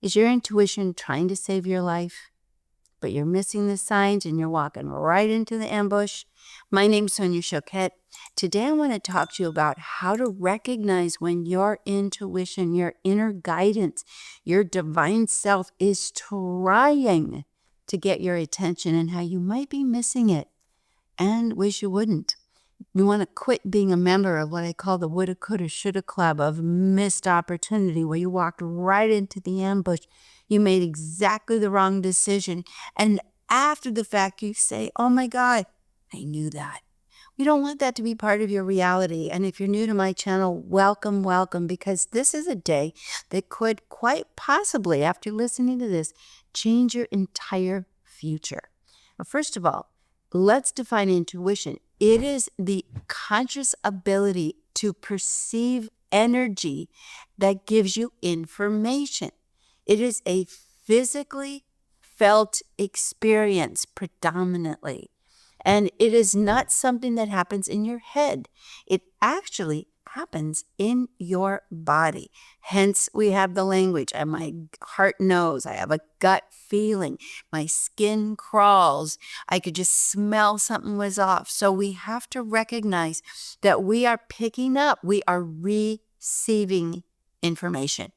Is your intuition trying to save your life, but you're missing the signs and you're walking right into the ambush? My name's Sonia Choquette. Today I want to talk to you about how to recognize when your intuition, your inner guidance, your divine self is trying to get your attention and how you might be missing it and wish you wouldn't. You want to quit being a member of what I call the woulda, coulda, shoulda club of missed opportunity, where you walked right into the ambush. You made exactly the wrong decision. And after the fact, you say, oh my God, I knew that. We don't want that to be part of your reality. And if you're new to my channel, welcome, welcome, because this is a day that could quite possibly, after listening to this, change your entire future. Well, first of all, let's define intuition. It is the conscious ability to perceive energy that gives you information. It is a physically felt experience predominantly. And it is not something that happens in your head. It actually happens in your body. Hence, we have the language, and my heart knows. I have a gut feeling. My skin crawls. I could just smell something was off. So we have to recognize that we are picking up, we are receiving information.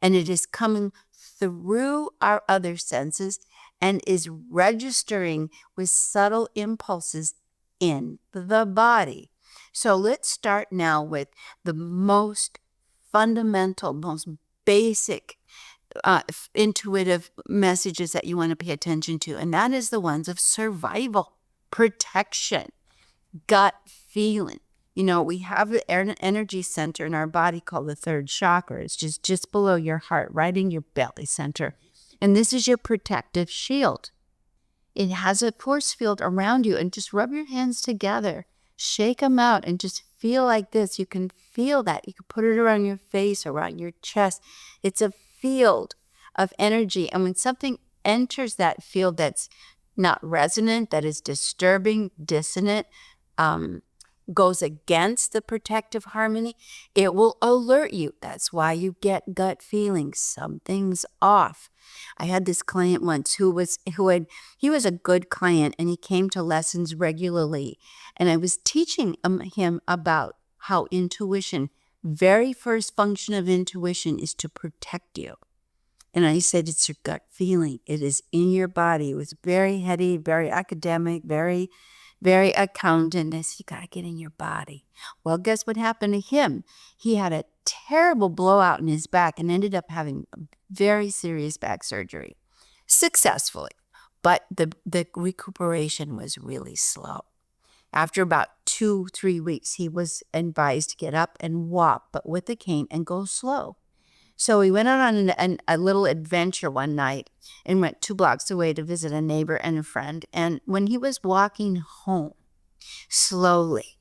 And it is coming through our other senses and is registering with subtle impulses in the body. So let's start now with the most fundamental, most basic intuitive messages that you want to pay attention to, and that is the ones of survival, protection, gut feeling. You know, we have an energy center in our body called the third chakra. It's just below your heart, right in your belly center. And this is your protective shield. It has a force field around you, and just rub your hands together, shake them out, and just feel like this. You can feel that. You can put it around your face, around your chest. It's a field of energy. And when something enters that field that's not resonant, that is disturbing, dissonant, goes against the protective harmony, it will alert you. That's why you get gut feelings. Something's off. I had this client once he was a good client, and he came to lessons regularly. And I was teaching him about how intuition, very first function of intuition is to protect you. And I said, it's your gut feeling. It is in your body. It was very heady, very academic, very accountant. I said, you got to get in your body. Well, guess what happened to him? He had a terrible blowout in his back and ended up having very serious back surgery, successfully. But the recuperation was really slow. After about 2-3 weeks, he was advised to get up and walk, but with a cane, and go slow. So we went out on a little adventure one night and went 2 blocks away to visit a neighbor and a friend. And when he was walking home slowly,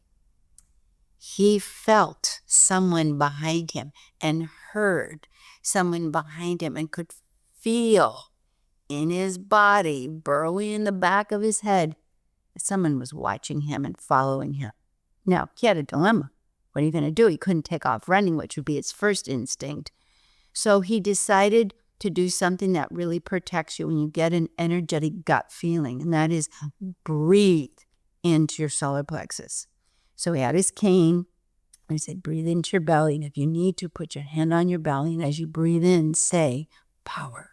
he felt someone behind him and heard someone behind him and could feel in his body, burrowing in the back of his head, someone was watching him and following him. Now, he had a dilemma. What are you going to do? He couldn't take off running, which would be his first instinct. So he decided to do something that really protects you when you get an energetic gut feeling, and that is breathe into your solar plexus. So he had his cane. I said, breathe into your belly, and if you need to, put your hand on your belly, and as you breathe in, say power.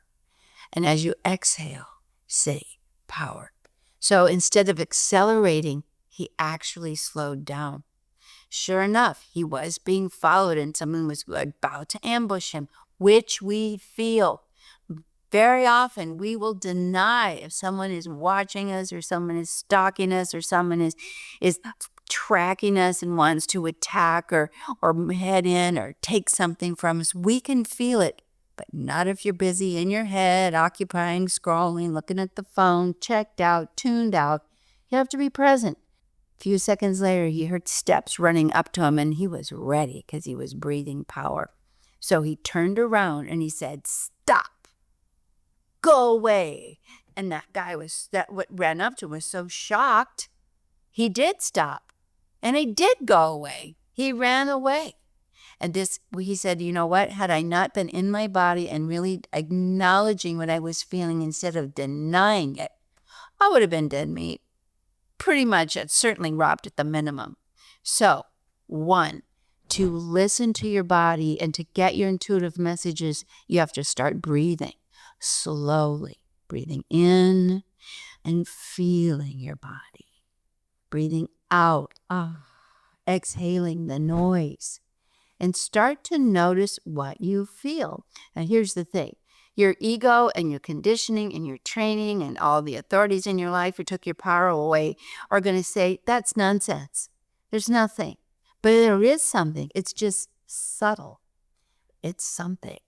And as you exhale, say power. So instead of accelerating, he actually slowed down. Sure enough, he was being followed, and someone was about to ambush him, which we feel. Very often, we will deny if someone is watching us, or someone is stalking us, or someone is tracking us and wants to attack or head in or take something from us. We can feel it, but not if you're busy in your head, occupying, scrolling, looking at the phone, checked out, tuned out. You have to be present. A few seconds later, he heard steps running up to him, and he was ready because he was breathing power. So he turned around and he said, stop, go away. And that guy what ran up to him was so shocked. He did stop, and he did go away. He ran away. And he said, you know what? Had I not been in my body and really acknowledging what I was feeling instead of denying it, I would have been dead meat. Pretty much, certainly robbed at the minimum. So, 1, to listen to your body and to get your intuitive messages, you have to start breathing slowly. Breathing in and feeling your body. Breathing out, exhaling the noise. And start to notice what you feel. And here's the thing. Your ego and your conditioning and your training and all the authorities in your life who took your power away are going to say, that's nonsense. There's nothing. But there is something. It's just subtle. It's something.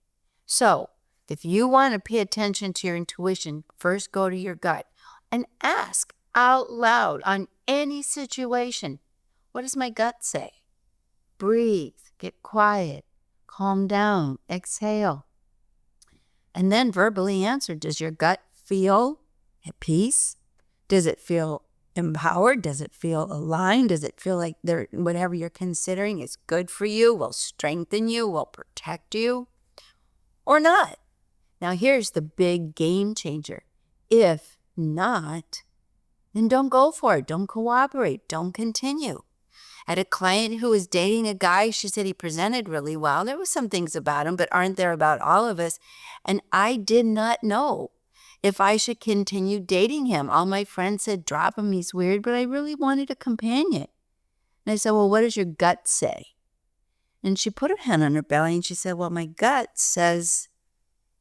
So if you want to pay attention to your intuition, first go to your gut and ask out loud on any situation, what does my gut say? Breathe, get quiet, calm down, exhale. And then verbally answer, does your gut feel at peace? Does it feel empowered? Does it feel aligned? Does it feel like whatever you're considering is good for you, will strengthen you, will protect you, or not? Now here's the big game changer. If not, then don't go for it. Don't cooperate. Don't continue. I had a client who was dating a guy. She said he presented really well. There was some things about him, but aren't there about all of us? And I did not know if I should continue dating him. All my friends said, drop him, he's weird, but I really wanted a companion. And I said, well, what does your gut say? And she put her hand on her belly and she said, well, my gut says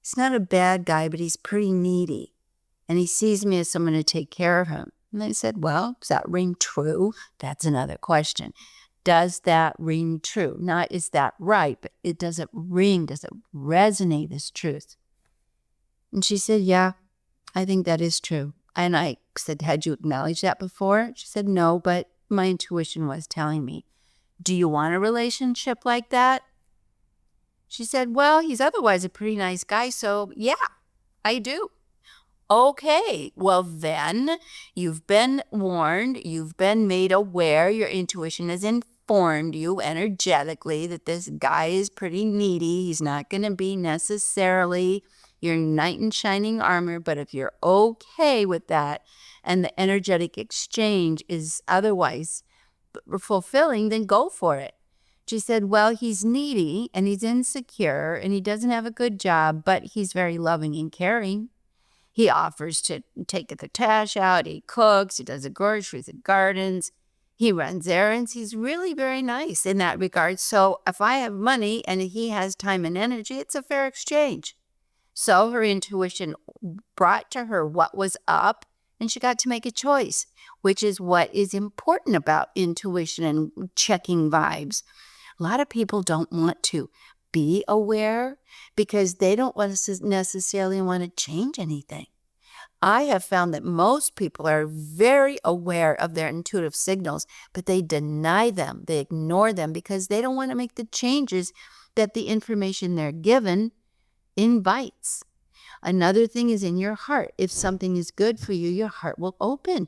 he's not a bad guy, but he's pretty needy. And he sees me as someone to take care of him. And I said, well, does that ring true? That's another question. Does that ring true? Not is that right, but does it ring? Does it resonate as truth? And she said, yeah, I think that is true. And I said, had you acknowledged that before? She said, no, but my intuition was telling me. Do you want a relationship like that? She said, well, he's otherwise a pretty nice guy, so yeah, I do. Okay, well then, you've been warned, you've been made aware, your intuition has informed you energetically that this guy is pretty needy. He's not going to be necessarily your knight in shining armor, but if you're okay with that and the energetic exchange is otherwise fulfilling, then go for it. She said, well, he's needy and he's insecure and he doesn't have a good job, but he's very loving and caring. He offers to take the trash out. He cooks. He does the groceries and gardens. He runs errands. He's really very nice in that regard. So if I have money and he has time and energy, it's a fair exchange. So her intuition brought to her what was up, and she got to make a choice, which is what is important about intuition and checking vibes. A lot of people don't want to be aware because they don't necessarily want to change anything. I have found that most people are very aware of their intuitive signals, but they deny them. They ignore them because they don't want to make the changes that the information they're given invites. Another thing is in your heart. If something is good for you, your heart will open.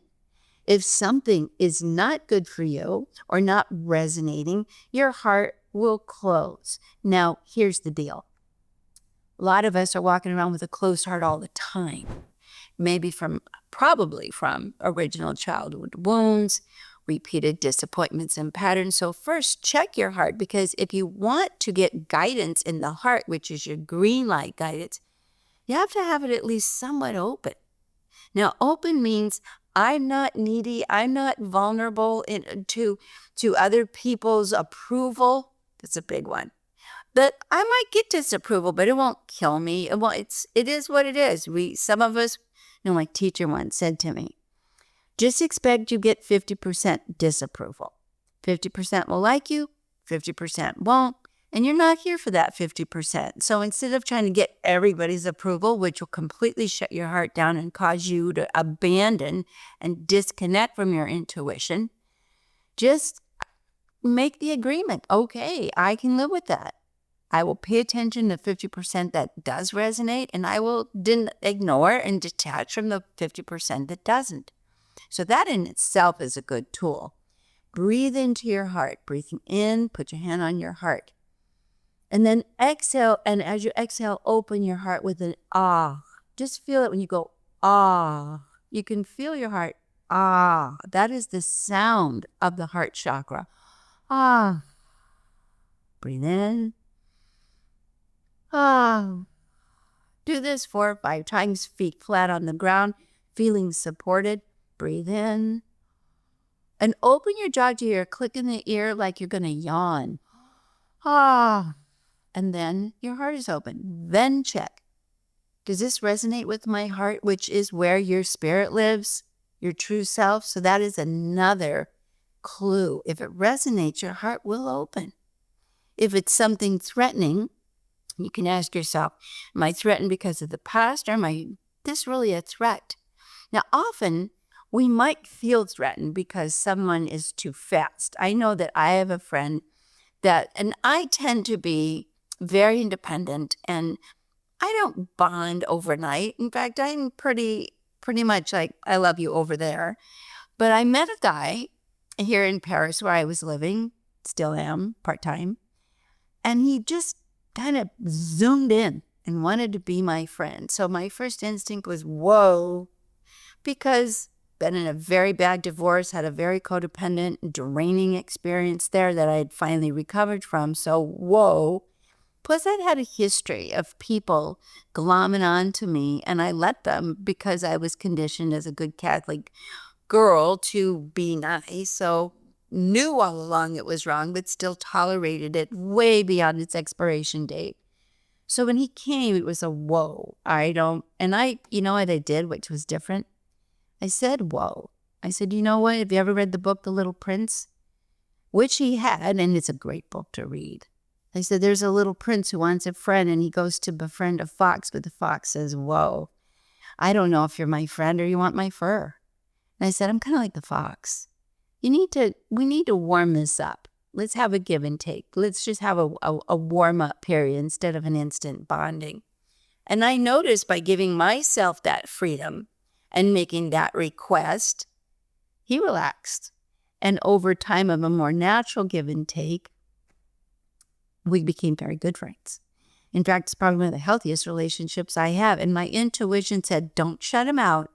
If something is not good for you or not resonating, your heart will close. Now, here's the deal. A lot of us are walking around with a closed heart all the time. Probably from original childhood wounds, repeated disappointments and patterns. So first, check your heart, because if you want to get guidance in the heart, which is your green light guidance, you have to have it at least somewhat open. Now, open means I'm not needy. I'm not vulnerable to other people's approval. That's a big one. That I might get disapproval, but it won't kill me. It is what it is. Some of us, my teacher once said to me, just expect you get 50% disapproval. 50% will like you, 50% won't, and you're not here for that 50%. So instead of trying to get everybody's approval, which will completely shut your heart down and cause you to abandon and disconnect from your intuition, just make the agreement. Okay, I can live with that. I will pay attention to 50% that does resonate, and I will ignore and detach from the 50% that doesn't. So that in itself is a good tool. Breathe into your heart. Breathing in, put your hand on your heart. And then exhale, and as you exhale, open your heart with an ah. Just feel it when you go ah. You can feel your heart ah. That is the sound of the heart chakra. Ah. Breathe in. Ah. Do this 4 or 5 times, feet flat on the ground, feeling supported. Breathe in. And open your jaw to your click in the ear like you're going to yawn. Ah. And then your heart is open. Then check. Does this resonate with my heart, which is where your spirit lives, your true self? So that is another clue. If it resonates, your heart will open. If it's something threatening, you can ask yourself, am I threatened because of the past, or am this really a threat? Now, often we might feel threatened because someone is too fast. I know that I have a friend and I tend to be very independent, and I don't bond overnight. In fact, I'm pretty much like, I love you over there. But I met a guy here in Paris where I was living, still am, part-time, and he just kind of zoomed in and wanted to be my friend. So my first instinct was, whoa, because been in a very bad divorce, had a very codependent, draining experience there that I had finally recovered from. So, whoa. Plus, I'd had a history of people glomming on to me, and I let them because I was conditioned as a good Catholic girl to be nice. So, knew all along it was wrong, but still tolerated it way beyond its expiration date. So when he came, it was a whoa. You know what I did, which was different? I said, whoa. I said, you know what? Have you ever read the book, The Little Prince? Which he had, and it's a great book to read. I said, there's a little prince who wants a friend, and he goes to befriend a fox, but the fox says, whoa, I don't know if you're my friend or you want my fur. And I said, I'm kind of like the fox. We need to warm this up. Let's have a give and take. Let's just have a warm-up period instead of an instant bonding. And I noticed by giving myself that freedom and making that request, he relaxed. And over time of a more natural give and take, we became very good friends. In fact, it's probably one of the healthiest relationships I have. And my intuition said, don't shut him out,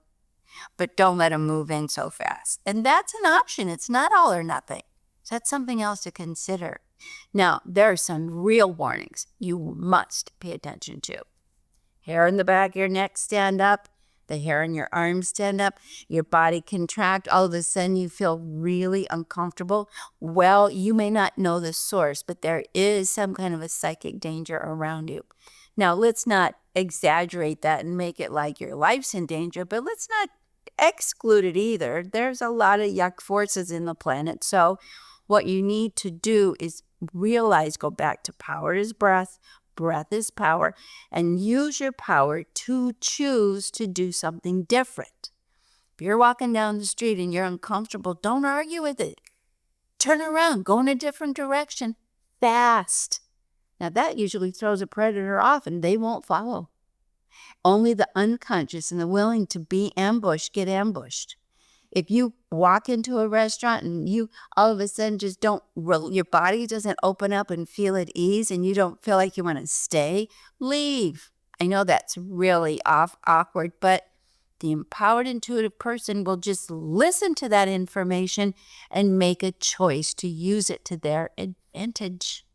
but don't let him move in so fast. And that's an option. It's not all or nothing. So that's something else to consider. Now, there are some real warnings you must pay attention to. Hair in the back of your neck stand up. The hair in your arms stand up. Your body contract. All of a sudden, you feel really uncomfortable. Well, you may not know the source, but there is some kind of a psychic danger around you. Now, let's not exaggerate that and make it like your life's in danger, but let's not exclude it either. There's a lot of yuck forces in the planet. So what you need to do is realize, go back to power is breath. Breath is power, and use your power to choose to do something different. If you're walking down the street and you're uncomfortable, don't argue with it. Turn around, go in a different direction, fast. Now that usually throws a predator off and they won't follow. Only the unconscious and the willing to be ambushed get ambushed. If you walk into a restaurant and you all of a sudden just your body doesn't open up and feel at ease and you don't feel like you want to stay, leave. I know that's really awkward, but the empowered intuitive person will just listen to that information and make a choice to use it to their advantage.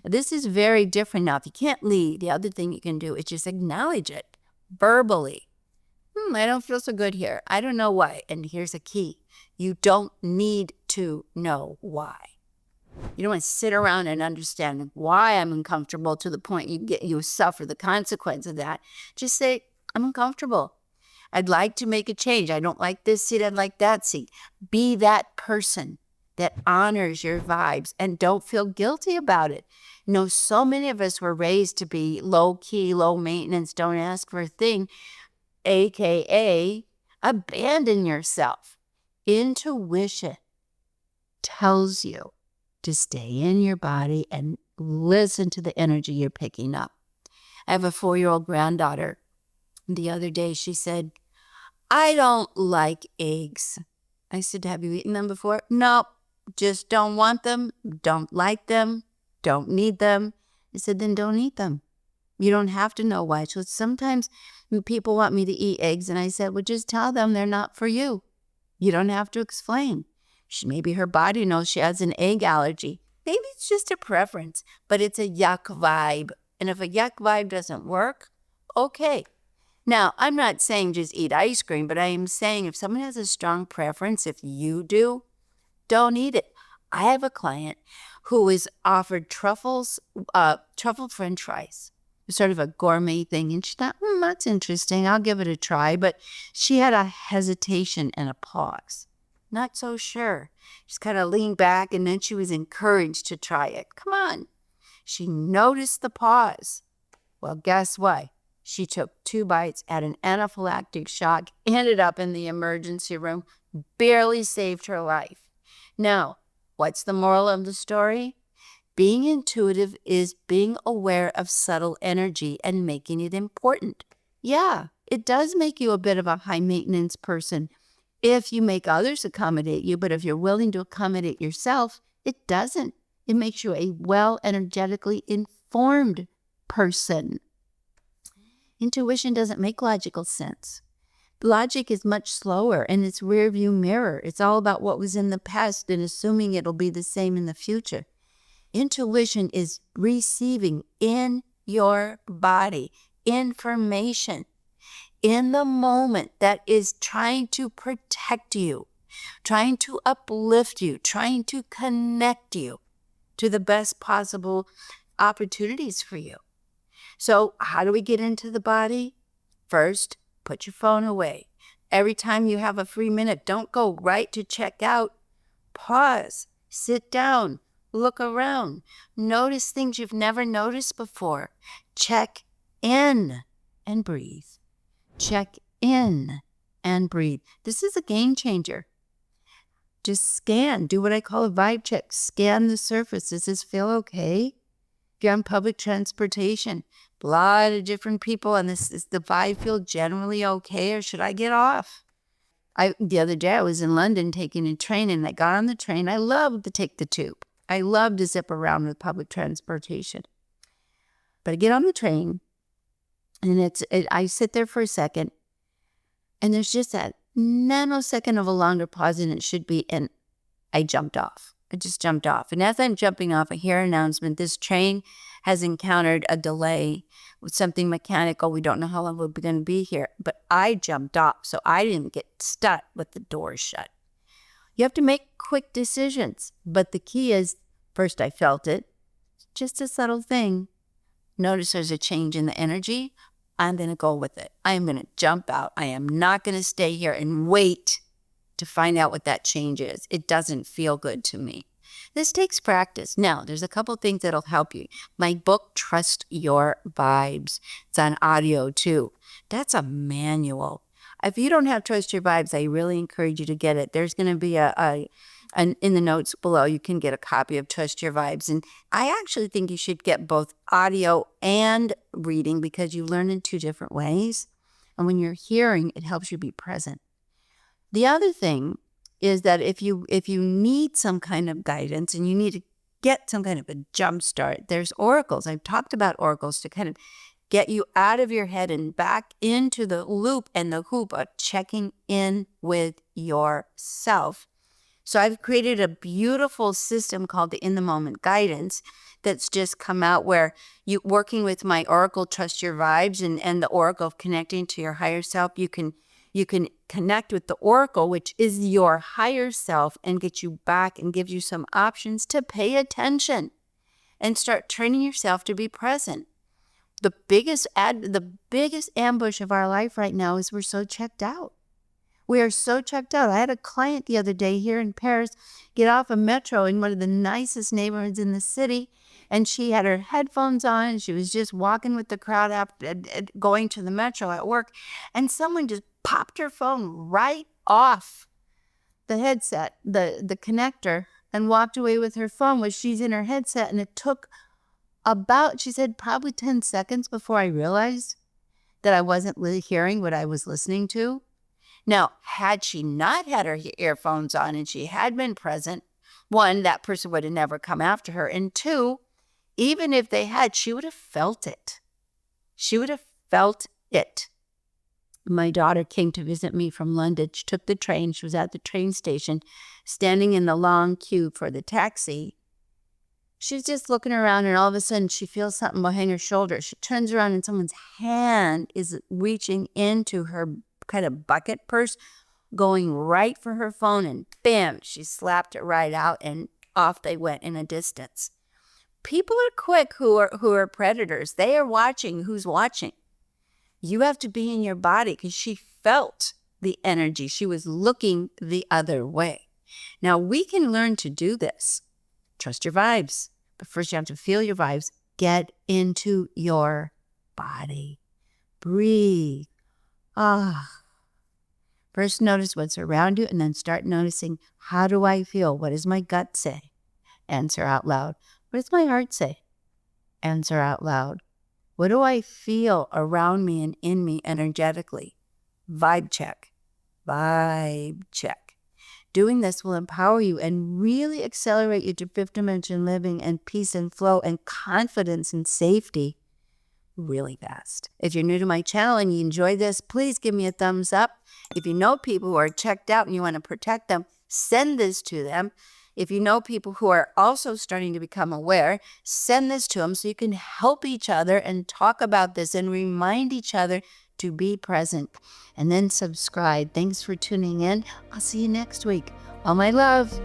This is very different now. If you can't lead, the other thing you can do is just acknowledge it verbally. I don't feel so good here. I don't know why. And here's a key. You don't need to know why. You don't want to sit around and understand why I'm uncomfortable to the point you suffer the consequence of that. Just say, I'm uncomfortable. I'd like to make a change. I don't like this seat. I'd like that seat. Be that person that honors your vibes and don't feel guilty about it. You know, so many of us were raised to be low key, low maintenance, don't ask for a thing. AKA, abandon yourself. Intuition tells you to stay in your body and listen to the energy you're picking up. I have a 4-year-old granddaughter. The other day she said, I don't like eggs. I said, have you eaten them before? No, just don't want them, don't like them, don't need them. I said, then don't eat them. You don't have to know why. So sometimes people want me to eat eggs, and I said, well, just tell them they're not for you. You don't have to explain. Maybe her body knows she has an egg allergy. Maybe it's just a preference, but it's a yuck vibe. And if a yuck vibe doesn't work, okay. Now, I'm not saying just eat ice cream, but I am saying if someone has a strong preference, if you do, don't eat it. I have a client who is offered truffle French fries. It's sort of a gourmet thing. And she thought, that's interesting. I'll give it a try. But she had a hesitation and a pause. Not so sure. She's kind of leaned back, and then she was encouraged to try it. Come on. She noticed the pause. Well, guess what? She took 2 bites, had an anaphylactic shock, ended up in the emergency room, barely saved her life. Now, what's the moral of the story? Being intuitive is being aware of subtle energy and making it important. Yeah, it does make you a bit of a high-maintenance person if you make others accommodate you, but if you're willing to accommodate yourself, it doesn't. It makes you a well-energetically informed person. Intuition doesn't make logical sense. Logic is much slower, and it's rear-view mirror. It's all about what was in the past and assuming it'll be the same in the future. Intuition is receiving in your body information in the moment that is trying to protect you, trying to uplift you, trying to connect you to the best possible opportunities for you. So how do we get into the body? First, put your phone away. Every time you have a free minute, don't go right to check out. Pause, sit down, look around, notice things you've never noticed before. Check in and breathe. Check in and breathe. This is a game changer. Just scan, do what I call a vibe check. Scan the surface. Does this feel okay? If you're on public transportation, a lot of different people, and is the vibe feel generally okay, or should I get off? The other day I was in London taking a train, and I got on the train. I love to take the tube. I love to zip around with public transportation. But I get on the train, and I sit there for a second, and there's just that nanosecond of a longer pause than it should be, and I jumped off. I just jumped off. And as I'm jumping off, I hear an announcement. This train has encountered a delay with something mechanical. We don't know how long we're going to be here. But I jumped off, so I didn't get stuck with the doors shut. You have to make quick decisions. But the key is, first I felt it. Just a subtle thing. Notice there's a change in the energy. I'm going to go with it. I am going to jump out. I am not going to stay here and wait to find out what that change is. It doesn't feel good to me. This takes practice. Now, there's a couple things that'll help you. My book, Trust Your Vibes. It's on audio too. That's a manual. If you don't have Trust Your Vibes, I really encourage you to get it. There's going to be in the notes below, you can get a copy of Trust Your Vibes. And I actually think you should get both audio and reading because you learn in 2 different ways. And when you're hearing, it helps you be present. The other thing is that if you need some kind of guidance and you need to get some kind of a jump start, there's oracles. I've talked about oracles to kind of get you out of your head and back into the loop and the hoop of checking in with yourself. So I've created a beautiful system called the In the Moment Guidance that's just come out where you working with my Oracle Trust Your Vibes and the Oracle of connecting to your higher self, you can connect with the Oracle, which is your higher self, and get you back and give you some options to pay attention and start training yourself to be present. The biggest ambush of our life right now is we're so checked out. We are so checked out. I had a client the other day here in Paris get off a metro in one of the nicest neighborhoods in the city, and she had her headphones on. She was just walking with the crowd after going to the metro at work, and someone just popped her phone right off the headset, the connector, and walked away with her phone while she's in her headset. And it took she said, probably 10 seconds before I realized that I wasn't really hearing what I was listening to. Now, had she not had her earphones on and she had been present, 1, that person would have never come after her. And 2, even if they had, she would have felt it. She would have felt it. My daughter came to visit me from London. She took the train. She was at the train station, standing in the long queue for the taxi. She's just looking around, and all of a sudden she feels something behind her shoulder. She turns around and someone's hand is reaching into her kind of bucket purse, going right for her phone, and bam, she slapped it right out, and off they went in a distance. People are quick who are predators. They are watching who's watching. You have to be in your body, because she felt the energy. She was looking the other way. Now, we can learn to do this. Trust your vibes. But first you have to feel your vibes. Get into your body. Breathe. First notice what's around you, and then start noticing, how do I feel? What does my gut say? Answer out loud. What does my heart say? Answer out loud. What do I feel around me and in me energetically? Vibe check. Vibe check. Doing this will empower you and really accelerate you to fifth dimension living and peace and flow and confidence and safety really fast. If you're new to my channel and you enjoy this, please give me a thumbs up. If you know people who are checked out and you want to protect them, send this to them. If you know people who are also starting to become aware, send this to them so you can help each other and talk about this and remind each other to be present. And then subscribe. Thanks for tuning in. I'll see you next week. All my love.